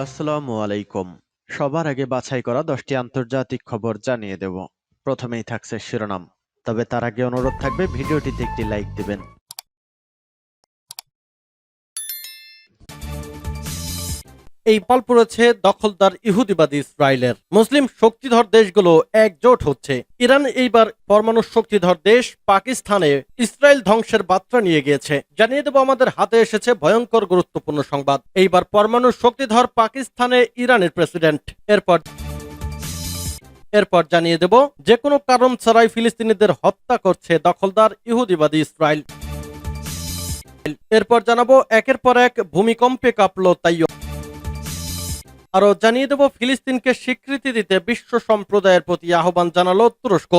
আসসালামু আলাইকুম। সবার আগে বাছাই করা 10টি আন্তর্জাতিক খবর জানিয়ে দেব। প্রথমেই থাকছে শিরোনাম। তবে তার আগে অনুরোধ থাকবে ভিডিওটিতে একটি লাইক দিবেন। এই পাল পড়েছে দখলদার ইহুদিবাদী ইসরায়েলের। মুসলিম শক্তিধর দেশগুলো একজোট হচ্ছে। ইরান এইবার পরমাণু শক্তিধর দেশ পাকিস্তানে ইসরায়েল ধ্বংসের বার্তা নিয়ে গিয়েছে। জানিয়ে দেব আমাদের হাতে এসেছে ভয়ঙ্কর গুরুত্বপূর্ণ সংবাদ। এইবার পরমাণু শক্তিধর পাকিস্তানে ইরানের প্রেসিডেন্ট। এরপর জানিয়ে দেব যে কোনো কারণ ছাড়াই ফিলিস্তিনিদের হত্যা করছে দখলদার ইহুদিবাদী ইসরায়েল। এরপর জানাবো একের পর এক ভূমিকম্পে কাঁপল তাইও। আরো জানিয়ে দেব ফিলিস্তিনকে স্বীকৃতি দিতে বিশ্ব সম্প্রদায়ের প্রতি আহ্বান জানালো তুরস্ক।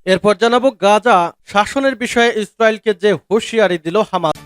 এরপর জানাবো গাজা শাসনের বিষয়ে ইসরায়েলকে যে হুঁশিয়ারি দিল হামাস।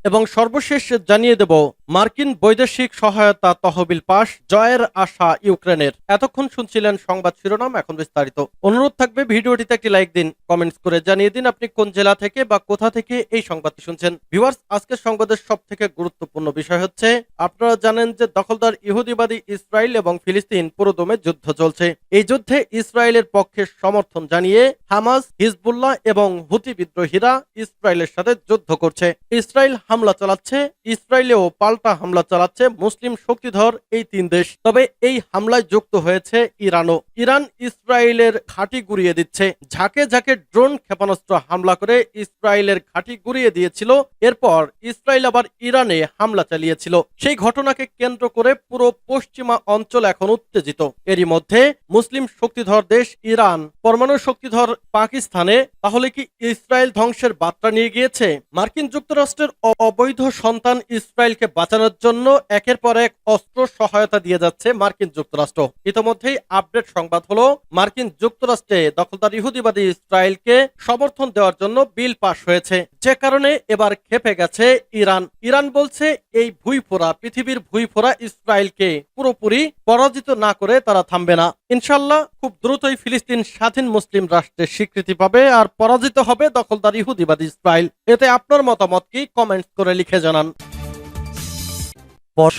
এবং সর্বশেষ জানিয়ে দেব মার্কিন বৈদেশিক সহায়তা তহবিল পাস, জয়ের আশা ইউক্রেনের। এতক্ষণ শুনছিলেন সংবাদ শিরোনাম, এখন বিস্তারিত। অনুরোধ থাকবে ভিডিওটিতে একটি লাইক দিন, কমেন্টস করে জানিয়ে দিন আপনি কোন জেলা থেকে বা কোথা থেকে এই সংবাদটি শুনছেন। ভিউয়ার্স, আজকের সংবাদের সব থেকে গুরুত্বপূর্ণ বিষয় হচ্ছে আপনারা জানেন যে দখলদার ইহুদিবাদী ইসরায়েল এবং ফিলিস্তিন পুরোদমে যুদ্ধ চলছে। এই যুদ্ধে ইসরায়েলের পক্ষে সমর্থন জানিয়ে হামাস, হিজবুল্লাহ এবং হুতি বিদ্রোহীরা ইসরায়েলের সাথে যুদ্ধ করছে। ইসরায়েল হামলা চালাচ্ছে, ইসরায়েলেও পাল্টা হামলা চালাচ্ছে মুসলিম শক্তিধর এই তিন দেশ। তবে এই হামলায় যুক্ত হয়েছে ইরানও। ইরান ইসরায়েলের ঘাঁটি গুড়িয়ে দিচ্ছে। ঝাঁকে ঝাঁকে ড্রোন ক্ষেপণাস্ত্র হামলা করে ইসরায়েলের ঘাঁটি গুড়িয়ে দিয়েছিল। এরপর ইসরায়েল আবার ইরানে হামলা চালিয়েছিল। সেই ঘটনাকে কেন্দ্র করে পুরো পশ্চিমা অঞ্চল এখন উত্তেজিত। এরই মধ্যে মুসলিম শক্তিধর দেশ ইরান পরমাণু শক্তিধর পাকিস্তানে তাহলে কি ইসরায়েল ধ্বংসের বার্তা নিয়ে গিয়েছে? মার্কিন যুক্তরাষ্ট্রের অবৈধ সন্তান ইসরায়েলকে বাঁচানোর জন্য একের পর এক অস্ত্র সহায়তা দিয়ে যাচ্ছে মার্কিন যুক্তরাষ্ট্র। ইতোমধ্যেই আপডেট সংবাদ হলো মার্কিন যুক্তরাষ্ট্রে দখলদার ইহুদিবাদী ইসরায়েলকে সমর্থন দেওয়ার জন্য বিল পাশ হয়েছে, যে কারণে এবার ক্ষেপে গেছে ইরান। ইরান বলছে এই ভুঁইফোড়া পৃথিবীর ভুঁইফোড়া ইসরায়েলকে পুরোপুরি পরাজিত না করে তারা থামবে না। ইনশাল্লাহ খুব দ্রুতই ফিলিস্তিন স্বাধীন মুসলিম রাষ্ট্রের স্বীকৃতি পাবে আর পরাজিত হবে দখলদার ইহুদিবাদী ইসরায়েল। এতে আপনার মতামত কি? কমেন্টস করে লিখে জানান।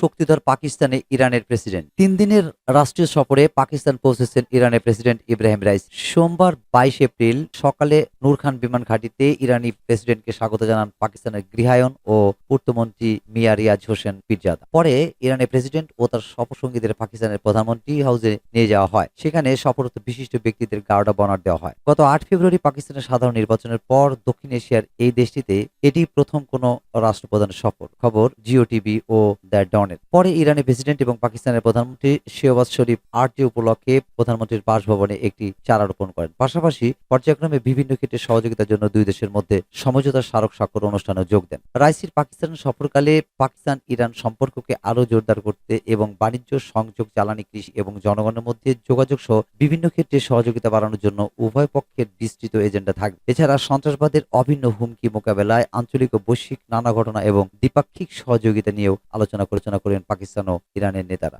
শক্তিধর পাকিস্তানে ইরানের প্রেসিডেন্ট 3 দিনের রাষ্ট্রীয় সফরে পাকিস্তান পৌঁছেছেন ইরানের প্রেসিডেন্ট ইব্রাহিম রাইসি। সোমবার 22 এপ্রিল সকালে নূর খান বিমান ঘাঁটিতে ইরানি প্রেসিডেন্টকে স্বাগত জানান পাকিস্তানের গৃহায়ন ও পূর্তমন্ত্রী মিয়া রিয়াজ হোসেন পীরজাদা। পরে ইরানের প্রেসিডেন্ট ও তার সফরসঙ্গীদের পাকিস্তানের প্রধানমন্ত্রী হাউসে নিয়ে যাওয়া হয়। সেখানে সফররত বিশিষ্ট ব্যক্তিদের গার্ড অব অনার দেওয়া হয়। গত 8 ফেব্রুয়ারি পাকিস্তানের সাধারণ নির্বাচনের পর দক্ষিণ এশিয়ার এই দেশটিতে এটি প্রথম কোনো রাষ্ট্রপ্রধানের সফর। খবর জিও টিভি ও দ্য ডনের। পরে ইরানের প্রেসিডেন্ট এবং পাকিস্তানের প্রধানমন্ত্রী শেহবাজ শরীফ 8 উপলক্ষে প্রধানমন্ত্রীর বাসভবনে একটি চারা রোপণ করেন। পাশাপাশি পর্যায়ক্রমে বিভিন্ন ক্ষেত্রে সহযোগিতার জন্য দুই দেশের মধ্যে সমঝোতার স্মারক স্বাক্ষর অনুষ্ঠানে যোগ দেন। রাইসির পাকিস্তান সফরকালে পাকিস্তান ইরান সম্পর্ককে আরও জোরদার করতে এবং বাণিজ্য, সংযোগ, জ্বালানি, কৃষি এবং জনগণের মধ্যে যোগাযোগ সহ বিভিন্ন ক্ষেত্রে সহযোগিতা বাড়ানোর জন্য উভয় পক্ষের বিস্তৃত এজেন্ডা থাকবে। এছাড়া সন্ত্রাসবাদের অভিন্ন হুমকি মোকাবেলায় আঞ্চলিক ও বৈশ্বিক নানা ঘটনা এবং দ্বিপাক্ষিক সহযোগিতা নিয়েও আলোচনা করেন পাকিস্তান ও ইরানের নেতারা।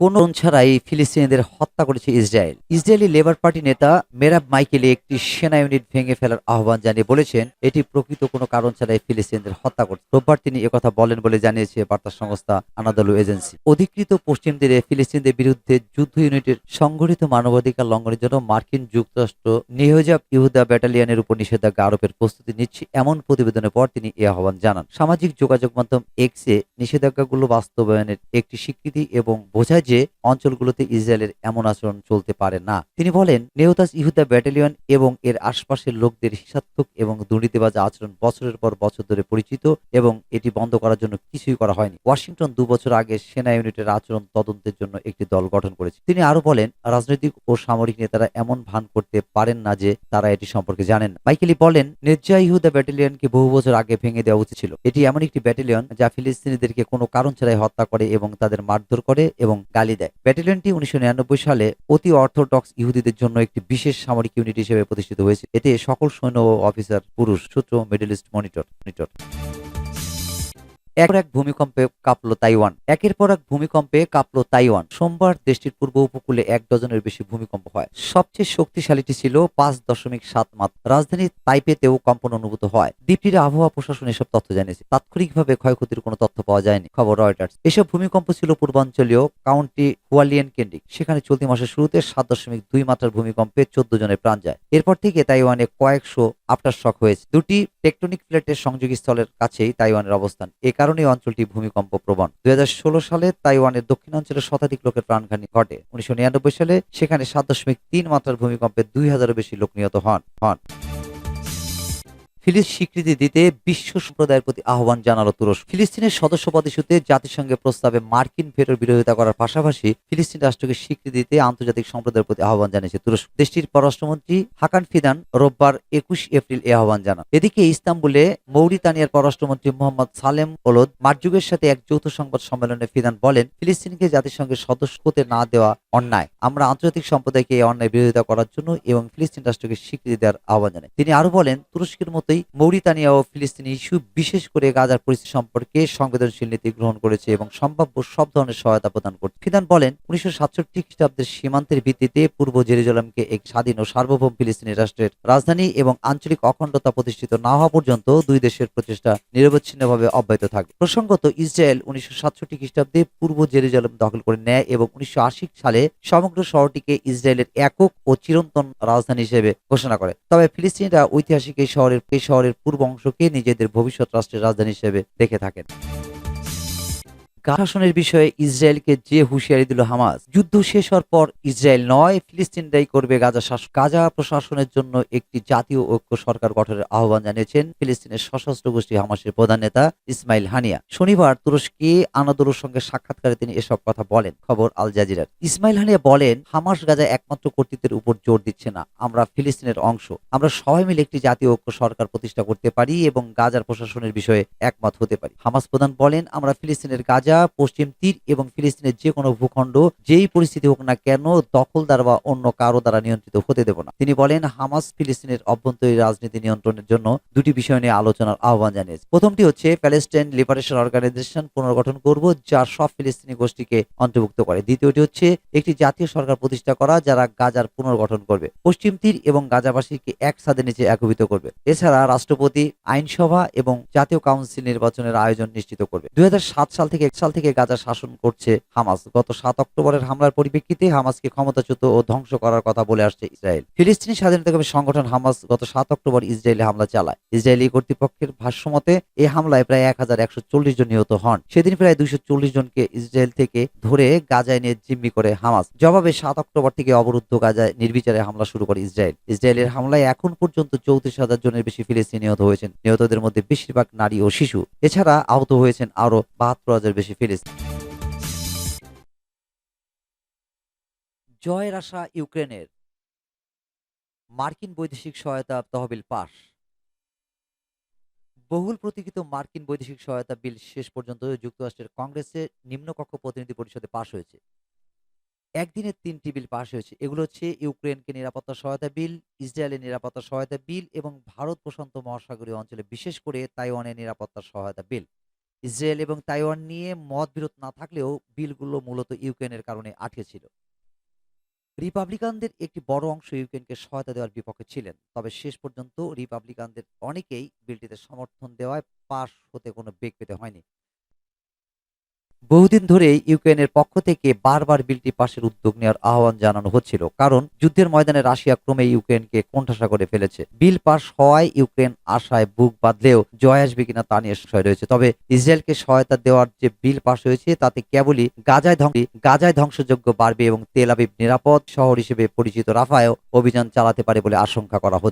কোনো ছাড়াই ফিলিস্তিনিদের হত্যা করেছে ইসরায়েল। ইসরায়েলি লেবার পার্টি নেতা মেরাব মাইকেলি একটি সেনা ইউনিট ভেঙে ফেলার আহ্বান জানিয়ে বলেছেন এটি প্রকৃত কোনো কারণ ছাড়াই ফিলিস্তিনিদের হত্যা করছে। রোববার তিনি একথা বলেন বলে জানিয়েছে বার্তা সংস্থা আনাদলু এজেন্সি। অধিকৃত পশ্চিম তীরে ফিলিস্তিনিদের বিরুদ্ধে যুদ্ধ ইউনিটের সংগঠিত মানবাধিকার লঙ্ঘনের জন্য মার্কিন যুক্তরাষ্ট্র নিহজাব ইহুদা ব্যাটালিয়নের উপর নিষেধাজ্ঞা আরোপের প্রস্তুতি নিচ্ছে এমন প্রতিবেদনের পর তিনি এই আহ্বান জানান। সামাজিক যোগাযোগ মাধ্যম এক্সে নিষেধাজ্ঞাগুলো বাস্তবায়নের একটি স্বীকৃতি এবং বোঝায় যে অঞ্চলগুলোতে ইসরায়েলের এমন আচরণ চলতে পারে না। তিনি বলেন নেহতাজ ইহুদা ব্যাটালিয়ন এবং এর আশপাশের লোকদের হিংসাত্মক এবং দুর্নীতিবাজ আচরণ বছরের পর বছর ধরে পরিচিত এবং এটি বন্ধ করার জন্য কিছুই করা হয়নি। ওয়াশিংটন 2 বছর আগে সেনা ইউনিটের আচরণ তদন্তের জন্য একটি দল গঠন করেছে। তিনি আরো বলেন রাজনৈতিক ও সামরিক নেতারা এমন ভান করতে পারেন না যে তারা এটি সম্পর্কে জানেন না। মাইকেলি বলেন নেহজা ইহুদা ব্যাটালিয়নকে বহু বছর আগে ভেঙে দেওয়া উচিত ছিল। এটি এমন একটি ব্যাটালিয়ন যা ফিলিস্তিনিদেরকে কোনো কারণ ছাড়াই হত্যা করে এবং তাদের মারধর করে এবং গালি দেয়। ব্যাটালিয়নটি 1999 সালে অতি অর্থোডক্স ইহুদিদের জন্য একটি বিশেষ সামরিক ইউনিট হিসেবে প্রতিষ্ঠিত হয়েছে। এতে সকল সৈন্য ও অফিসার পুরুষ। সূত্র মিডল ইস্ট মনিটর। একের পর এক ভূমিকম্পে কাঁপল তাইওয়ান। একের পর এক ভূমিকম্পে কাঁপল তাইওয়ান। সোমবার দেশটির পূর্ব উপকূলে 1 ডজনের বেশি ভূমিকম্প হয়। সবচেয়ে শক্তিশালীটি ছিল 5.7 মাত্রা। রাজধানী তাইপেতেও কম্পন অনুভূত হয়। দ্বীপটির আবহাওয়া প্রশাসন এসব তথ্য জানিয়েছে। তাৎক্ষণিকভাবে ক্ষয়ক্ষতির কোনো তথ্য পাওয়া যায়নি, খবর রয়টার্স। এসব ভূমিকম্প ছিল পূর্বাঞ্চলীয় কাউন্টি হুয়ালিয়েন কেন্দ্রিক। সেখানে চলতি মাসের শুরুতে 7.2 মাত্রার ভূমিকম্পে 14 জনের প্রাণ যায়। এরপর থেকে তাইওয়ানে কয়েকশো আফটারশক হয়েছে। দুটি টেকটনিক প্লেটের সংযোগী স্থলের কাছেই তাইওয়ানের অবস্থান। এ কারণে অঞ্চলটি ভূমিকম্প প্রবণ। 2016 সালে তাইওয়ানের দক্ষিণাঞ্চলে শতাধিক লোকের প্রাণহানি ঘটে। 1999 সালে সেখানে 7.3 মাত্রার ভূমিকম্পে 2000-এরও বেশি লোক নিহত হন। ফিলিস্তিন স্বীকৃতি দিতে বিশ্ব সম্প্রদায়ের প্রতি আহ্বান জানালো তুরস্ক। ফিলিস্তিনের সদস্যপদ ইস্যুতে জাতিসংঘের প্রস্তাবে মার্কিন ভেটোর বিরোধিতা করার পাশাপাশি ফিলিস্তিন রাষ্ট্রকে স্বীকৃতি দিতে আন্তর্জাতিক সম্প্রদায়ের প্রতি আহ্বান জানিয়েছে তুরস্ক। দেশটির পররাষ্ট্রমন্ত্রী হাকান ফিদান রোববার 21 এপ্রিল এ আহ্বান জানান। এদিকে ইস্তাম্বুলে মৌরিতানিয়ার পররাষ্ট্রমন্ত্রী মোহাম্মদ সালেম ওলদ মার্জুকের সাথে এক যৌথ সংবাদ সম্মেলনে ফিদান বলেন, ফিলিস্তিনকে জাতিসংঘের সদস্য হতে না দেওয়া অন্যায়। আমরা আন্তর্জাতিক সম্প্রদায়কে এই অন্যায় বিরোধিতা করার জন্য এবং ফিলিস্তিন রাষ্ট্রকে স্বীকৃতি দেওয়ার আহ্বান জানাই। তিনি আরো বলেন, তুরস্কের মতোই মৌরিতানিয়া ও ফিলিস্তিনি ইস্যু বিশেষ করে গাজার পরিস্থিতি সম্পর্কে সংবেদনশীল নীতি গ্রহণ করেছে এবং সম্ভাব্য সব ধরনের সহায়তা প্রদান করছে। ফিদান বলেন, 1967 খ্রিস্টাব্দের সীমান্তের ভিত্তিতে পূর্ব জেরুজালেমকে এক স্বাধীন ও সার্বভৌম ফিলিস্তিনি রাষ্ট্রের রাজধানী এবং আঞ্চলিক অখণ্ডতা প্রতিষ্ঠিত না হওয়া পর্যন্ত দুই দেশের প্রচেষ্টা নিরবচ্ছিন্নভাবে অব্যাহত থাকবে। প্রসঙ্গত, ইসরায়েল 1967 খ্রিস্টাব্দে পূর্ব জেরুজালেম দখল করে নেয় এবং 1980 সালে সমগ্র শহরটিকে ইসরায়েলের একক ও চিরন্তন রাজধানী হিসেবে ঘোষণা করে। তবে ফিলিস্তিনিরা ঐতিহাসিক এই শহরের পূর্ব অংশকে নিজেদের ভবিষ্যৎ রাষ্ট্রের রাজধানী হিসেবে দেখে থাকেন। গাজা শাসনের বিষয়ে ইসরায়েলকে যে হুঁশিয়ারি দিল হামাস। যুদ্ধ শেষ হওয়ার পর ইসরায়েল নয়, ফিলিস্তিনরাই করবে গাজা শাসন। গাজা প্রশাসনের জন্য একটি জাতীয় ঐক্য সরকার গঠনের আহ্বান জানিয়েছেন ফিলিস্তিনের সশস্ত্র গোষ্ঠী হামাসের প্রধান নেতা ইসমাইল হানিয়া। শনিবার তুরস্কে আনাদোলুর সঙ্গে সাক্ষাৎকারে তিনি এসব কথা বলেন, খবর আল জাজিরার। ইসমাইল হানিয়া বলেন, হামাস গাজায় একমাত্র কর্তৃত্বের উপর জোর দিচ্ছে না, আমরা ফিলিস্তিনের অংশ। আমরা সবাই মিলে একটি জাতীয় ঐক্য সরকার প্রতিষ্ঠা করতে পারি এবং গাজার প্রশাসনের বিষয়ে একমত হতে পারি। হামাস প্রধান বলেন, আমরা ফিলিস্তিনের গাজা, পশ্চিম তীর এবং ফিলিস্তিনের যে কোনো ভূখণ্ড যেই পরিস্থিতি হোক না কেন দখলদার বা অন্য কারো দ্বারা নিয়ন্ত্রিত হতে দেব না। তিনি বলেন, হামাস ফিলিস্তিনের অভ্যন্তরীণ রাজনীতি নিয়ন্ত্রণের জন্য দুটি বিষয় নিয়ে আলোচনার আহ্বান জানিয়েছে। প্রথমটি হচ্ছে প্যালেস্টাইন লিবারেশন অর্গানাইজেশন পুনর্গঠন করব, যা সব ফিলিস্তিনি গোষ্ঠীকে অন্তর্ভুক্ত করে। দ্বিতীয়টি হচ্ছে একটি জাতীয় সরকার প্রতিষ্ঠা করা, যারা গাজার পুনর্গঠন করবে, পশ্চিম তীর এবং গাজাবাসীকে এক ছাদের নিচে একীভূত করবে। এছাড়া রাষ্ট্রপতি, আইনসভা এবং জাতীয় কাউন্সিল নির্বাচনের আয়োজন নিশ্চিত করবে। 2007 সাল থেকে গাজা শাসন করছে হামাস। গত 7 অক্টোবরের হামলার পরিপ্রেক্ষিতে হামাসকে ক্ষমতাচ্যুত ও ধ্বংস করার কথা বলে আসছে ইসরায়েল। ফিলিস্তিনি স্বাধীনতাকামী সংগঠন হামাস গত 7 অক্টোবর ইসরায়েলে হামলা চালায়। ইসরায়েলি কর্তৃপক্ষের ভাষ্যমতে এই হামলায় প্রায় 1140 জন নিহত হন। সেদিন প্রায় 240 জনকে ইসরায়েল থেকে ধরে গাজায় নিয়ে জিম্মি করে হামাস। জবাবে 7 অক্টোবর থেকে অবরুদ্ধ গাজায় নির্বিচারে হামলা শুরু করে ইসরায়েল। ইসরায়েলের হামলায় এখন পর্যন্ত 34,000 জনের বেশি ফিলিস্তিনি নিহত হয়েছেন। নিহতদের মধ্যে বেশিরভাগ নারী ও শিশু। এছাড়া আহত হয়েছেন আরো 72,000 বেশি ফিলিস্তিনি। জয়ের আশা ইউক্রেনের, মার্কিন বৈদেশিক সহায়তা তহবিল পাস। বহুল প্রতীক্ষিত মার্কিন বৈদেশিক সহায়তা বিল শেষ পর্যন্ত যুক্তরাষ্ট্রের কংগ্রেসের নিম্নকক্ষ প্রতিনিধি পরিষদে পাশ হয়েছে। একদিনে 3টি বিল পাশ হয়েছে। এগুলো হচ্ছে ইউক্রেনকে নিরাপত্তা সহায়তা বিল, ইসরায়েলের নিরাপত্তা সহায়তা বিল এবং ভারত প্রশান্ত মহাসাগরীয় অঞ্চলে বিশেষ করে তাইওয়ানের নিরাপত্তা সহায়তা বিল। ইসরায়েল এবং তাইওয়ান নিয়ে মতবিরোধ না থাকলেও বিলগুলো মূলত ইউক্রেনের কারণে আটকে ছিল। রিপাবলিকানদের একটি বড় অংশ ইউক্রেনকে সহায়তা দেওয়ার বিপক্ষে ছিলেন, তবে শেষ পর্যন্ত রিপাবলিকানদের অনেকেই বিলটিতে সমর্থন দেওয়ায় পাশ হতে কোনো বেগ পেতে হয়নি। বহুদিন ধরে ইউক্রেনের পক্ষ থেকে বারবার বিলটি পাশের উদ্যোগ নেওয়ার আহ্বান জানানো হচ্ছিল, কারণ যুদ্ধের ময়দানে রাশিয়া ক্রমে ইউক্রেনকে কোণঠাসা করে ফেলেছে। বিল পাশ হওয়ায় ইউক্রেন আশায় বুক বাঁধলেও জয় আসবে কিনা তা নিয়ে সংশয় রয়েছে। তবে ইসরায়েলকে সহায়তা দেওয়ার যে বিল পাশ হয়েছে তাতে কেবলই গাজায় ধ্বংসযজ্ঞ বাড়বে এবং তেল আবিব নিরাপদ শহর হিসেবে পরিচিত রাফায়ও অভিযান চালাতে পারে বলে আশঙ্কা করা হচ্ছে।